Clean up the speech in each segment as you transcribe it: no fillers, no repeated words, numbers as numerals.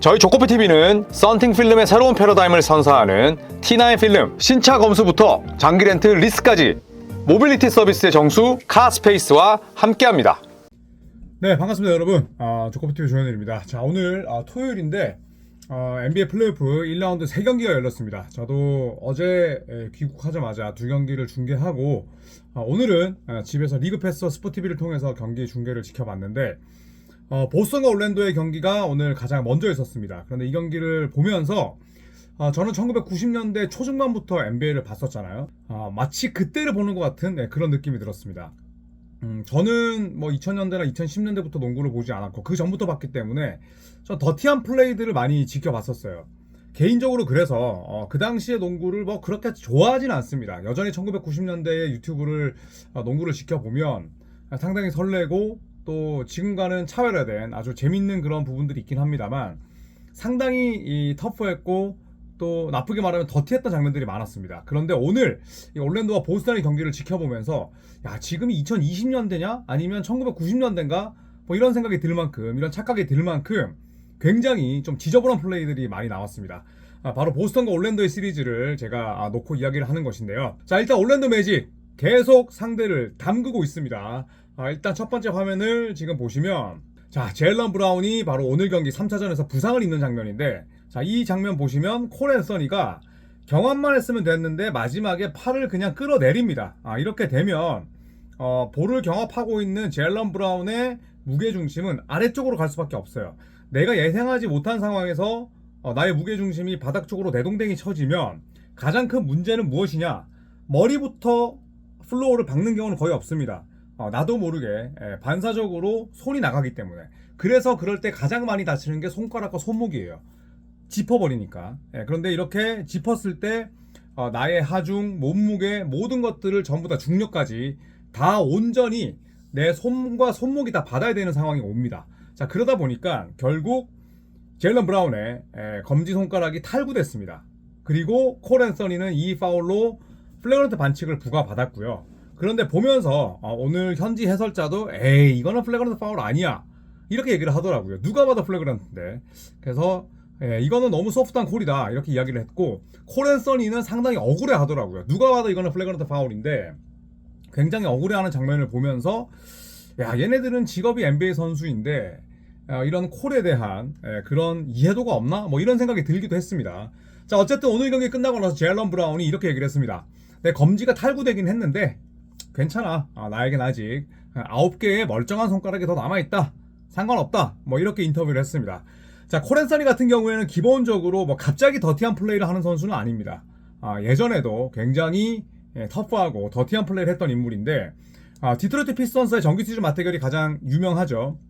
저희 조코피TV는 썬팅 필름의 새로운 패러다임을 선사하는 T9 필름 신차 검수부터 장기 렌트 리스까지 모빌리티 서비스의 정수 카스페이스와 함께합니다. 네, 반갑습니다 여러분. 조코피TV 조현일입니다. 자, 오늘 토요일인데 NBA 플레이오프 1라운드 3경기가 열렸습니다. 저도 어제 귀국하자마자 2경기를 중계하고 오늘은 집에서 리그 패스와 스포티비를 통해서 경기 중계를 지켜봤는데 보스턴과 올랜도의 경기가 오늘 가장 먼저 있었습니다. 그런데 이 경기를 보면서 저는 1990년대 초중반부터 NBA를 봤었잖아요. 마치 그때를 보는 것 같은 그런 느낌이 들었습니다. 저는 뭐 2000년대나 2010년대부터 농구를 보지 않았고 그 전부터 봤기 때문에 전 더티한 플레이들을 많이 지켜봤었어요. 개인적으로 그래서 그 당시의 농구를 뭐 그렇게 좋아하지는 않습니다. 여전히 1990년대의 유튜브를 농구를 지켜보면 상당히 설레고 또 지금과는 차별화된 아주 재밌는 그런 부분들이 있긴 합니다만 상당히 터프했고 또 나쁘게 말하면 더티했던 장면들이 많았습니다. 그런데 오늘 이 올랜도와 보스턴의 경기를 지켜보면서 야, 지금이 2020년대냐 아니면 1990년대인가 뭐 이런 생각이 들 만큼, 이런 착각이 들 만큼 굉장히 좀 지저분한 플레이들이 많이 나왔습니다. 바로 보스턴과 올랜도의 시리즈를 제가 놓고 이야기를 하는 것인데요. 자, 일단 올랜도 매직 계속 상대를 담그고 있습니다. 일단 첫 번째 화면을 지금 보시면 자, 제일런 브라운이 바로 오늘 경기 3차전에서 부상을 입는 장면인데, 자, 이 장면 보시면 콜 앤서니가 경합만 했으면 됐는데 마지막에 팔을 그냥 끌어내립니다. 이렇게 되면 볼을 경합하고 있는 제일런 브라운의 무게중심은 아래쪽으로 갈 수밖에 없어요. 내가 예상하지 못한 상황에서 나의 무게중심이 바닥 쪽으로 내동댕이 쳐지면 가장 큰 문제는 무엇이냐? 머리부터 플로어를 박는 경우는 거의 없습니다. 나도 모르게 반사적으로 손이 나가기 때문에. 그래서 그럴 때 가장 많이 다치는 게 손가락과 손목이에요. 짚어버리니까. 그런데 이렇게 짚었을 때 나의 하중, 몸무게 모든 것들을 전부 다 중력까지 다 온전히 내 손과 손목이 다 받아야 되는 상황이 옵니다. 자, 그러다 보니까 결국 제일런 브라운의 검지손가락이 탈구됐습니다. 그리고 콜 앤서니는 이 파울로 플래그런트 반칙을 부과받았고요. 그런데 보면서 오늘 현지 해설자도 에이, 이거는 플래그런트 파울 아니야 이렇게 얘기를 하더라고요. 누가 봐도 플래그런트인데. 그래서 이거는 너무 소프트한 콜이다 이렇게 이야기를 했고, 콜 앤서니는 상당히 억울해 하더라고요. 누가 봐도 이거는 플래그런트 파울인데 굉장히 억울해하는 장면을 보면서 야, 얘네들은 직업이 NBA 선수인데 이런 콜에 대한 그런 이해도가 없나? 뭐 이런 생각이 들기도 했습니다. 자, 어쨌든 오늘 경기 끝나고 나서 제일런 브라운이 이렇게 얘기를 했습니다. 내 검지가 탈구되긴 했는데 괜찮아. 나에겐 아직 9개의 멀쩡한 손가락이 더 남아있다. 상관없다. 뭐 이렇게 인터뷰를 했습니다. 자, 콜 앤서니 같은 경우에는 기본적으로 뭐 갑자기 더티한 플레이를 하는 선수는 아닙니다. 예전에도 굉장히 터프하고 더티한 플레이를 했던 인물인데 디트로이트 피스턴스의 정규 시즌 맞대결이 가장 유명하죠.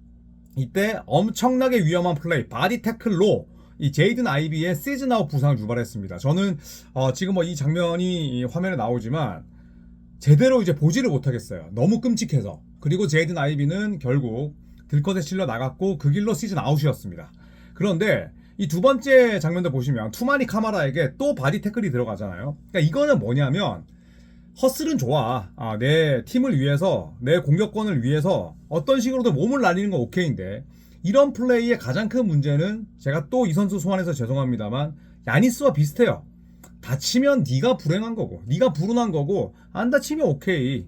이때 엄청나게 위험한 플레이, 바디 태클로 이 제이든 아이비의 시즌 아웃 부상을 유발했습니다. 저는 지금 뭐 이 장면이 화면에 나오지만 제대로 이제 보지를 못하겠어요. 너무 끔찍해서. 그리고 제이든 아이비는 결국 들컷에 실려 나갔고 그 길로 시즌 아웃이었습니다. 그런데 이 두 번째 장면도 보시면 투마니 카마라에게 또 바디 태클이 들어가잖아요. 그러니까 이거는 뭐냐면 허슬은 좋아. 내 팀을 위해서, 내 공격권을 위해서 어떤 식으로도 몸을 날리는 건 오케이인데, 이런 플레이의 가장 큰 문제는 제가 또 이 선수 소환해서 죄송합니다만 야니스와 비슷해요. 다치면 네가 불행한 거고, 네가 불운한 거고, 안 다치면 오케이.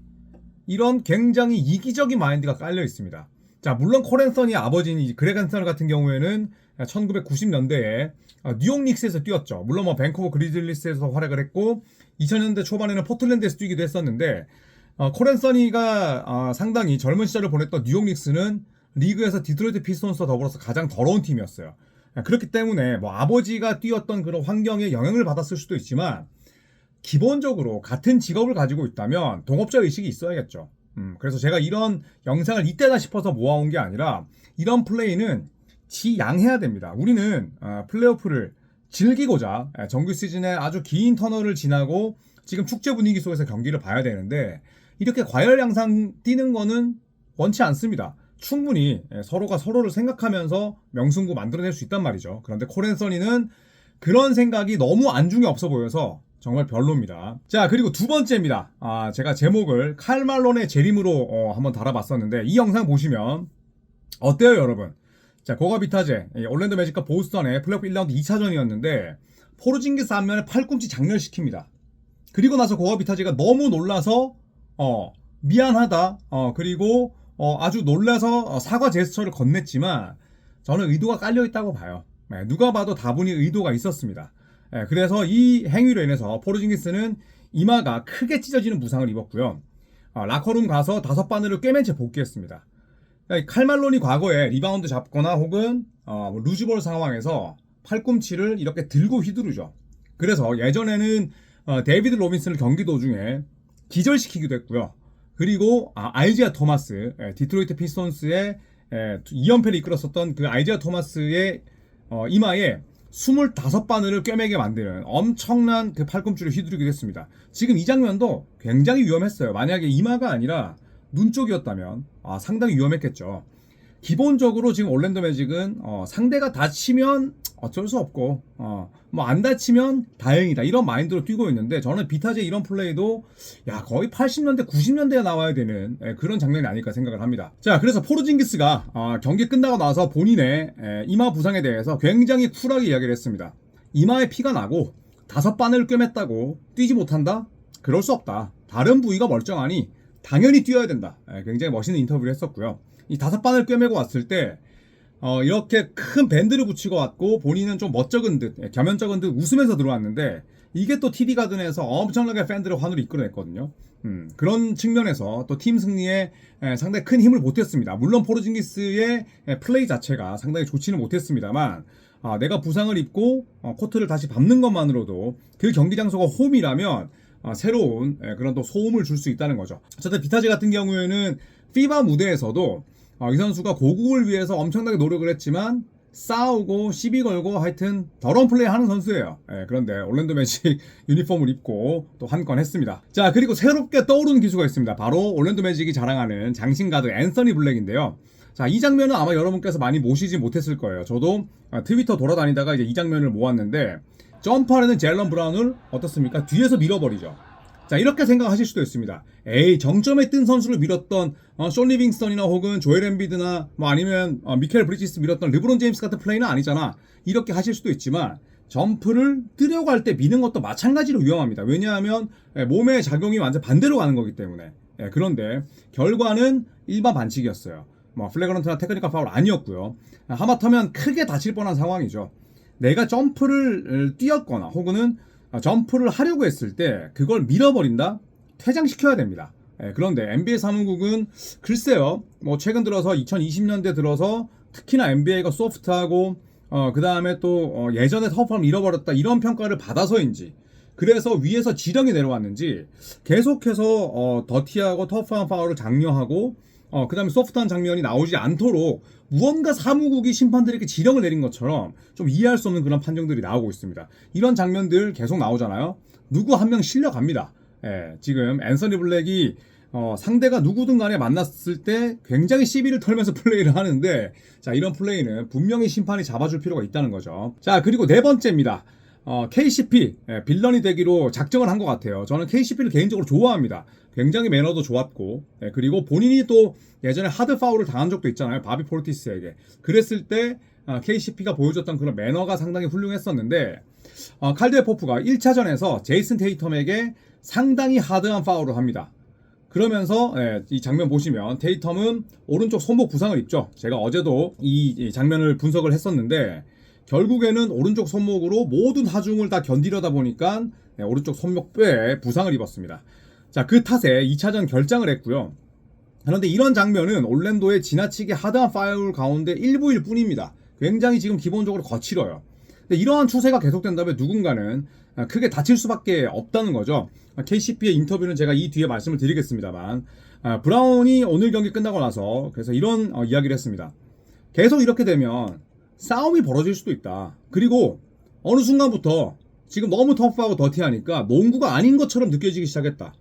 이런 굉장히 이기적인 마인드가 깔려 있습니다. 자, 물론 콜 앤서니의 아버지인 그렉 앤서니 같은 경우에는 1990년대에 뉴욕 닉스에서 뛰었죠. 물론 뭐 밴쿠버 그리즐리스에서 활약을 했고 2000년대 초반에는 포틀랜드에서 뛰기도 했었는데 콜 앤서니가 상당히 젊은 시절을 보냈던 뉴욕 닉스는 리그에서 디트로이트 피스톤스와 더불어서 가장 더러운 팀이었어요. 그렇기 때문에 뭐 아버지가 뛰었던 그런 환경에 영향을 받았을 수도 있지만 기본적으로 같은 직업을 가지고 있다면 동업자 의식이 있어야겠죠. 그래서 제가 이런 영상을 이때다 싶어서 모아온 게 아니라 이런 플레이는 지양해야 됩니다. 우리는 플레이오프를 즐기고자 정규 시즌에 아주 긴 터널을 지나고 지금 축제 분위기 속에서 경기를 봐야 되는데 이렇게 과열양상 뛰는 거는 원치 않습니다. 충분히 서로가 서로를 생각하면서 명승부 만들어낼 수 있단 말이죠. 그런데 콜 앤서니는 그런 생각이 너무 안중에 없어 보여서 정말 별로입니다. 자, 그리고 두 번째입니다. 제가 제목을 칼 말론의 재림으로 한번 달아봤었는데 이 영상 보시면 어때요, 여러분? 자, 고가 비타제 올랜도 매직과 보스턴의 플레이오프 1라운드 2차전이었는데 포르징기스 앞면에 팔꿈치 장렬시킵니다. 그리고 나서 고가 비타제가 너무 놀라서 미안하다 그리고 아주 놀라서 사과 제스처를 건넸지만 저는 의도가 깔려있다고 봐요. 누가 봐도 다분히 의도가 있었습니다. 그래서 이 행위로 인해서 포르징기스는 이마가 크게 찢어지는 부상을 입었고요. 라커룸 가서 5바늘을 꿰맨 채 복귀했습니다. 칼말론이 과거에 리바운드 잡거나 혹은 루즈볼 상황에서 팔꿈치를 이렇게 들고 휘두르죠. 그래서 예전에는 데이비드 로빈슨을 경기 도중에 기절시키기도 했고요. 그리고 아이지아 토마스, 디트로이트 피스톤스의 2연패를 이끌었었던 그 아이지아 토마스의 이마에 25바늘을 꿰매게 만드는 엄청난 그 팔꿈치를 휘두르기도 했습니다. 지금 이 장면도 굉장히 위험했어요. 만약에 이마가 아니라 눈 쪽이었다면 상당히 위험했겠죠. 기본적으로 지금 올랜도 매직은 상대가 다치면 어쩔 수 없고 뭐 안 다치면 다행이다 이런 마인드로 뛰고 있는데 저는 비타제 이런 플레이도 거의 80년대 90년대에 나와야 되는 그런 장면이 아닐까 생각을 합니다. 자, 그래서 포르징기스가 경기 끝나고 나서 본인의 이마 부상에 대해서 굉장히 쿨하게 이야기를 했습니다. 이마에 피가 나고 5바늘을 꿰맸다고 뛰지 못한다? 그럴 수 없다. 다른 부위가 멀쩡하니 당연히 뛰어야 된다. 굉장히 멋있는 인터뷰를 했었고요. 이 5바늘 꿰매고 왔을 때 이렇게 큰 밴드를 붙이고 왔고 본인은 좀 멋쩍은 듯 겸연쩍은 듯 웃으면서 들어왔는데 이게 또 TD 가든에서 엄청나게 팬들의 환호를 이끌어냈거든요. 그런 측면에서 또 팀 승리에 상당히 큰 힘을 보탰습니다. 물론 포르징기스의 플레이 자체가 상당히 좋지는 못했습니다만 내가 부상을 입고 코트를 다시 밟는 것만으로도 그 경기 장소가 홈이라면 새로운 그런 또 소음을 줄 수 있다는 거죠. 어쨌든 비타제 같은 경우에는 피바 무대에서도 이 선수가 고국을 위해서 엄청나게 노력을 했지만 싸우고 시비 걸고 하여튼 더러운 플레이 하는 선수예요. 그런데 올랜도 매직 유니폼을 입고 또 한 건 했습니다. 자, 그리고 새롭게 떠오르는 기수가 있습니다. 바로 올랜도 매직이 자랑하는 장신 가드 앤서니 블랙인데요. 자, 이 장면은 아마 여러분께서 많이 모시지 못했을 거예요. 저도 트위터 돌아다니다가 이제 이 장면을 모았는데 점프하려는 젤런 브라운을 어떻습니까? 뒤에서 밀어버리죠. 자, 이렇게 생각하실 수도 있습니다. 에이, 정점에 뜬 선수를 밀었던 숀 리빙스턴이나 혹은 조엘 엠비드나 뭐 아니면 미켈 브리지스 밀었던 르브론 제임스 같은 플레이는 아니잖아. 이렇게 하실 수도 있지만 점프를 뛰려고 할 때 미는 것도 마찬가지로 위험합니다. 왜냐하면 몸의 작용이 완전 반대로 가는 거기 때문에. 그런데 결과는 일반 반칙이었어요. 뭐 플래그런트나 테크니컬 파울 아니었고요. 하마터면 크게 다칠 뻔한 상황이죠. 내가 점프를 뛰었거나 혹은 점프를 하려고 했을 때 그걸 밀어버린다? 퇴장시켜야 됩니다. 그런데 NBA 사무국은 글쎄요, 뭐 최근 들어서 2020년대 들어서 특히나 NBA가 소프트하고 그 다음에 또 예전에 터프함을 잃어버렸다 이런 평가를 받아서인지 그래서 위에서 지령이 내려왔는지 계속해서 더티하고 터프한 파울을 장려하고 그 다음에 소프트한 장면이 나오지 않도록 무언가 사무국이 심판들에게 지령을 내린 것처럼 좀 이해할 수 없는 그런 판정들이 나오고 있습니다. 이런 장면들 계속 나오잖아요. 누구 한 명 실려갑니다. 지금 앤서니 블랙이 상대가 누구든 간에 만났을 때 굉장히 시비를 털면서 플레이를 하는데 자, 이런 플레이는 분명히 심판이 잡아줄 필요가 있다는 거죠. 자, 그리고 네 번째입니다. KCP 빌런이 되기로 작정을 한 것 같아요. 저는 KCP를 개인적으로 좋아합니다. 굉장히 매너도 좋았고 그리고 본인이 또 예전에 하드 파울을 당한 적도 있잖아요. 바비 포르티스에게. 그랬을 때 KCP가 보여줬던 그런 매너가 상당히 훌륭했었는데 칼드웰 포프가 1차전에서 제이슨 테이텀에게 상당히 하드한 파울을 합니다. 그러면서 이 장면 보시면 테이텀은 오른쪽 손목 부상을 입죠. 제가 어제도 이 장면을 분석을 했었는데 결국에는 오른쪽 손목으로 모든 하중을 다 견디려다 보니까 오른쪽 손목뼈에 부상을 입었습니다. 자, 그 탓에 2차전 결장을 했고요. 그런데 이런 장면은 올랜도의 지나치게 하드한 파울 가운데 일부일 뿐입니다. 굉장히 지금 기본적으로 거칠어요. 근데 이러한 추세가 계속된다면 누군가는 크게 다칠 수밖에 없다는 거죠. KCP의 인터뷰는 제가 이 뒤에 말씀을 드리겠습니다만 브라운이 오늘 경기 끝나고 나서 그래서 이런 이야기를 했습니다. 계속 이렇게 되면 싸움이 벌어질 수도 있다. 그리고 어느 순간부터 지금 너무 터프하고 더티하니까 농구가 아닌 것처럼 느껴지기 시작했다.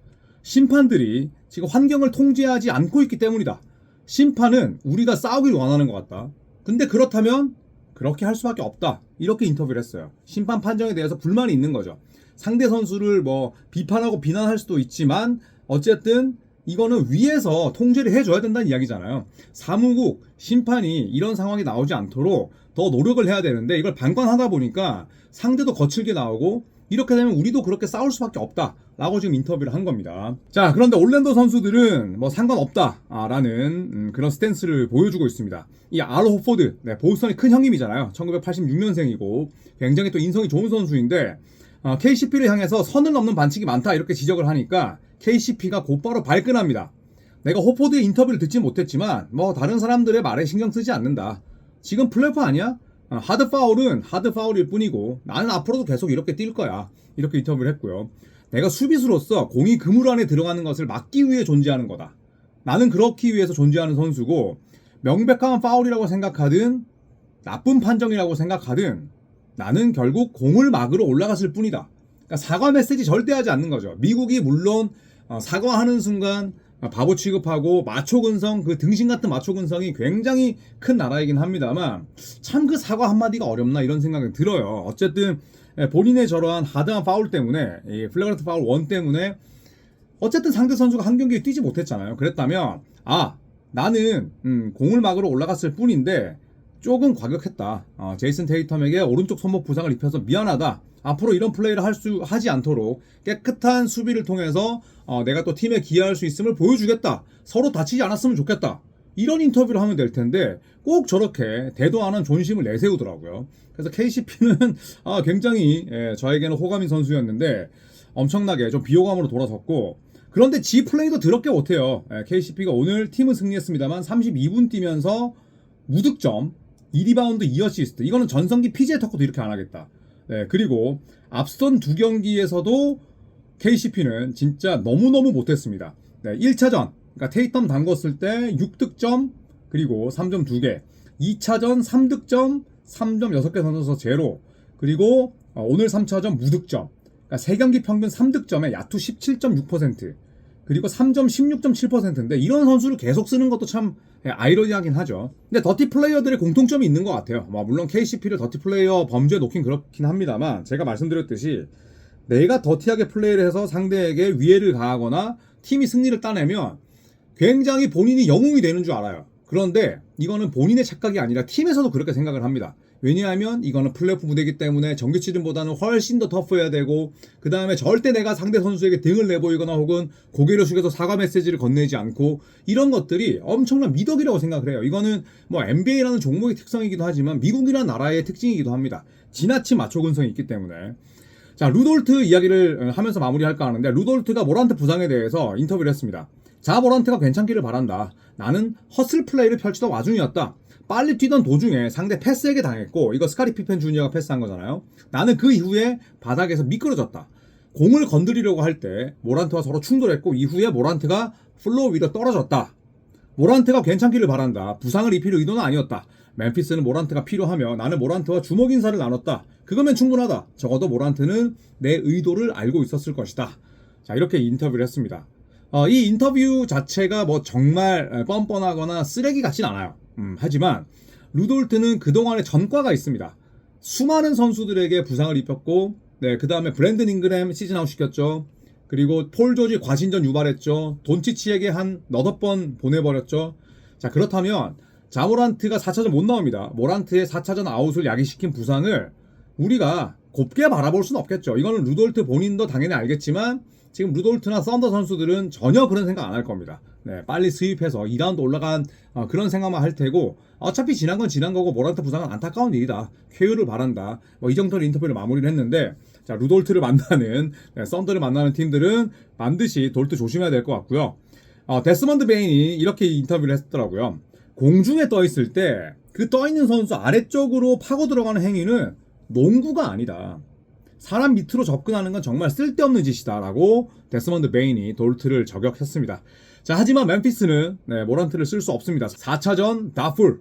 심판들이 지금 환경을 통제하지 않고 있기 때문이다. 심판은 우리가 싸우길 원하는 것 같다. 근데 그렇다면 그렇게 할 수밖에 없다. 이렇게 인터뷰를 했어요. 심판 판정에 대해서 불만이 있는 거죠. 상대 선수를 뭐 비판하고 비난할 수도 있지만 어쨌든 이거는 위에서 통제를 해줘야 된다는 이야기잖아요. 사무국, 심판이 이런 상황이 나오지 않도록 더 노력을 해야 되는데 이걸 방관하다 보니까 상대도 거칠게 나오고 이렇게 되면 우리도 그렇게 싸울 수밖에 없다 라고 지금 인터뷰를 한 겁니다. 자, 그런데 올랜도 선수들은 뭐 상관없다 라는 그런 스탠스를 보여주고 있습니다. 이 알 호포드, 보스턴의 큰 형님이잖아요. 1986년생이고 굉장히 또 인성이 좋은 선수인데 KCP를 향해서 선을 넘는 반칙이 많다 이렇게 지적을 하니까 KCP가 곧바로 발끈합니다. 내가 호포드의 인터뷰를 듣지 못했지만 뭐 다른 사람들의 말에 신경 쓰지 않는다. 지금 플레이오프 아니야? 하드 파울은 하드 파울일 뿐이고 나는 앞으로도 계속 이렇게 뛸 거야. 이렇게 인터뷰를 했고요. 내가 수비수로서 공이 그물 안에 들어가는 것을 막기 위해 존재하는 거다. 나는 그렇기 위해서 존재하는 선수고 명백한 파울이라고 생각하든 나쁜 판정이라고 생각하든 나는 결국 공을 막으러 올라갔을 뿐이다. 그러니까 사과 메시지 절대 하지 않는 거죠. 미국이 물론 사과하는 순간 바보 취급하고 마초 근성, 그 등신 같은 마초 근성이 굉장히 큰 나라이긴 합니다만 참 그 사과 한마디가 어렵나 이런 생각이 들어요. 어쨌든 본인의 저러한 하드한 파울 때문에 이 플래그런트 파울 1 때문에 어쨌든 상대 선수가 한 경기에 뛰지 못했잖아요. 그랬다면 나는 공을 막으러 올라갔을 뿐인데 조금 과격했다. 제이슨 테이텀에게 오른쪽 손목 부상을 입혀서 미안하다. 앞으로 이런 플레이를 하지 않도록 깨끗한 수비를 통해서 내가 또 팀에 기여할 수 있음을 보여주겠다. 서로 다치지 않았으면 좋겠다. 이런 인터뷰를 하면 될 텐데 꼭 저렇게 대도 않은 존심을 내세우더라고요. 그래서 KCP는 굉장히 저에게는 호감인 선수였는데 엄청나게 좀 비호감으로 돌아섰고 그런데 지 플레이도 더럽게 못해요. KCP가 오늘 팀은 승리했습니다만 32분 뛰면서 무득점 2리바운드 2어시스트 이거는 전성기 PJ 터커도 이렇게 안 하겠다. 그리고 앞선 두 경기에서도 KCP는 진짜 너무너무 못했습니다. 1차전 그러니까 테이텀 담궜을 때 6득점 그리고 3점 2개 2차전 3득점 3점 6개 던져서 제로 그리고 오늘 3차전 무득점 그러니까 3경기 평균 3득점에 야투 17.6% 그리고 3점 16.7%인데 이런 선수를 계속 쓰는 것도 참 아이러니하긴 하죠. 근데 더티 플레이어들의 공통점이 있는 것 같아요. 물론 KCP를 더티 플레이어 범주에 놓긴 그렇긴 합니다만 제가 말씀드렸듯이 내가 더티하게 플레이를 해서 상대에게 위해를 가하거나 팀이 승리를 따내면 굉장히 본인이 영웅이 되는 줄 알아요. 그런데 이거는 본인의 착각이 아니라 팀에서도 그렇게 생각을 합니다. 왜냐하면 이거는 플레이오프 무대이기 때문에 정규 시즌보다는 훨씬 더 터프해야 되고 그 다음에 절대 내가 상대 선수에게 등을 내보이거나 혹은 고개를 숙여서 사과 메시지를 건네지 않고 이런 것들이 엄청난 미덕이라고 생각을 해요. 이거는 뭐 NBA라는 종목의 특성이기도 하지만 미국이라는 나라의 특징이기도 합니다. 지나친 마초 근성이 있기 때문에. 자, 루돌트 이야기를 하면서 마무리할까 하는데 루돌트가 모란트 부상에 대해서 인터뷰를 했습니다. 자, 모란트가 괜찮기를 바란다. 나는 허슬 플레이를 펼치던 와중이었다. 빨리 뛰던 도중에 상대 패스에게 당했고 이거 스카리 피펜 주니어가 패스한 거잖아요. 나는 그 이후에 바닥에서 미끄러졌다. 공을 건드리려고 할 때 모란트와 서로 충돌했고 이후에 모란트가 플로어 위로 떨어졌다. 모란트가 괜찮기를 바란다. 부상을 입힐 의도는 아니었다. 멤피스는 모란트가 필요하며 나는 모란트와 주먹 인사를 나눴다. 그거면 충분하다. 적어도 모란트는 내 의도를 알고 있었을 것이다. 자, 이렇게 인터뷰를 했습니다. 이 인터뷰 자체가 뭐 정말 뻔뻔하거나 쓰레기 같진 않아요. 하지만 루돌트는 그동안의 전과가 있습니다. 수많은 선수들에게 부상을 입혔고 그 다음에 브랜든 잉그램 시즌아웃 시켰죠. 그리고 폴 조지 과신전 유발했죠. 돈치치에게 한 너댓 번 보내버렸죠. 자, 그렇다면 자모란트가 4차전 못 나옵니다. 모란트의 4차전 아웃을 야기시킨 부상을 우리가 곱게 바라볼 수는 없겠죠. 이거는 루돌트 본인도 당연히 알겠지만 지금 루돌트나 썬더 선수들은 전혀 그런 생각 안 할 겁니다. 빨리 수입해서 2라운드 올라간 그런 생각만 할 테고 어차피 지난 건 지난 거고 모란트 부상은 안타까운 일이다. 쾌유를 바란다. 이 정도로 인터뷰를 마무리를 했는데 자, 루돌트를 만나는 썬더를 만나는 팀들은 반드시 돌트 조심해야 될 것 같고요. 데스먼드 베인이 이렇게 인터뷰를 했더라고요. 공중에 떠 있을 때 그 떠 있는 선수 아래쪽으로 파고 들어가는 행위는 농구가 아니다. 사람 밑으로 접근하는 건 정말 쓸데없는 짓이다 라고 데스먼드 베인이 돌트를 저격했습니다. 자, 하지만 멤피스는 모란트를 쓸 수 없습니다. 4차전 다풀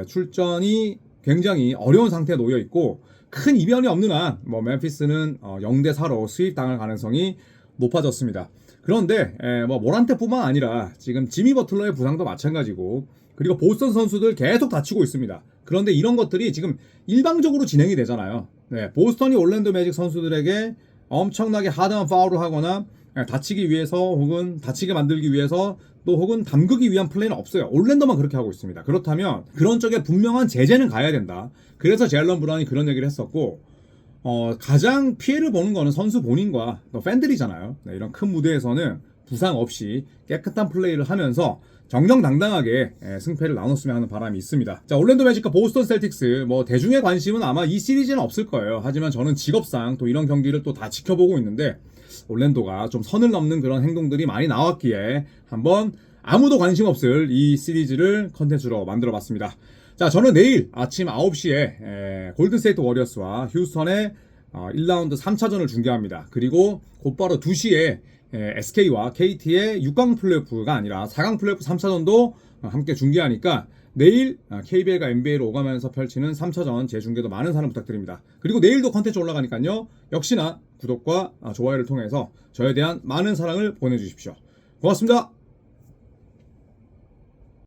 출전이 굉장히 어려운 상태에 놓여 있고 큰 이변이 없는 한 멤피스는 0대4로 수입당할 가능성이 높아졌습니다. 그런데 모란트뿐만 아니라 지금 지미 버틀러의 부상도 마찬가지고 그리고 보스턴 선수들 계속 다치고 있습니다. 그런데 이런 것들이 지금 일방적으로 진행이 되잖아요. 보스턴이 올랜도 매직 선수들에게 엄청나게 하드한 파울을 하거나 다치기 위해서 혹은 다치게 만들기 위해서 또 혹은 담그기 위한 플레이는 없어요. 올랜도만 그렇게 하고 있습니다. 그렇다면 그런 쪽에 분명한 제재는 가야 된다. 그래서 제일런 브라운이 그런 얘기를 했었고 가장 피해를 보는 거는 선수 본인과 또 팬들이잖아요. 네, 이런 큰 무대에서는 부상 없이 깨끗한 플레이를 하면서 정정당당하게 승패를 나눴으면 하는 바람이 있습니다. 자, 올랜도 매직과 보스턴 셀틱스 뭐 대중의 관심은 아마 이 시리즈는 없을 거예요. 하지만 저는 직업상 또 이런 경기를 또 다 지켜보고 있는데 올랜도가 좀 선을 넘는 그런 행동들이 많이 나왔기에 한번 아무도 관심 없을 이 시리즈를 컨텐츠로 만들어 봤습니다. 자, 저는 내일 아침 9시에 골든스테이트 워리어스와 휴스턴의 1라운드 3차전을 중계합니다. 그리고 곧바로 2시에 SK와 KT의 6강 플레이오프가 아니라 4강 플레이오프 3차전도 함께 중계하니까 내일 KBL과 NBA로 오가면서 펼치는 3차전 재중계도 많은 사랑 부탁드립니다. 그리고 내일도 컨텐츠 올라가니까요. 역시나 구독과 좋아요를 통해서 저에 대한 많은 사랑을 보내주십시오. 고맙습니다.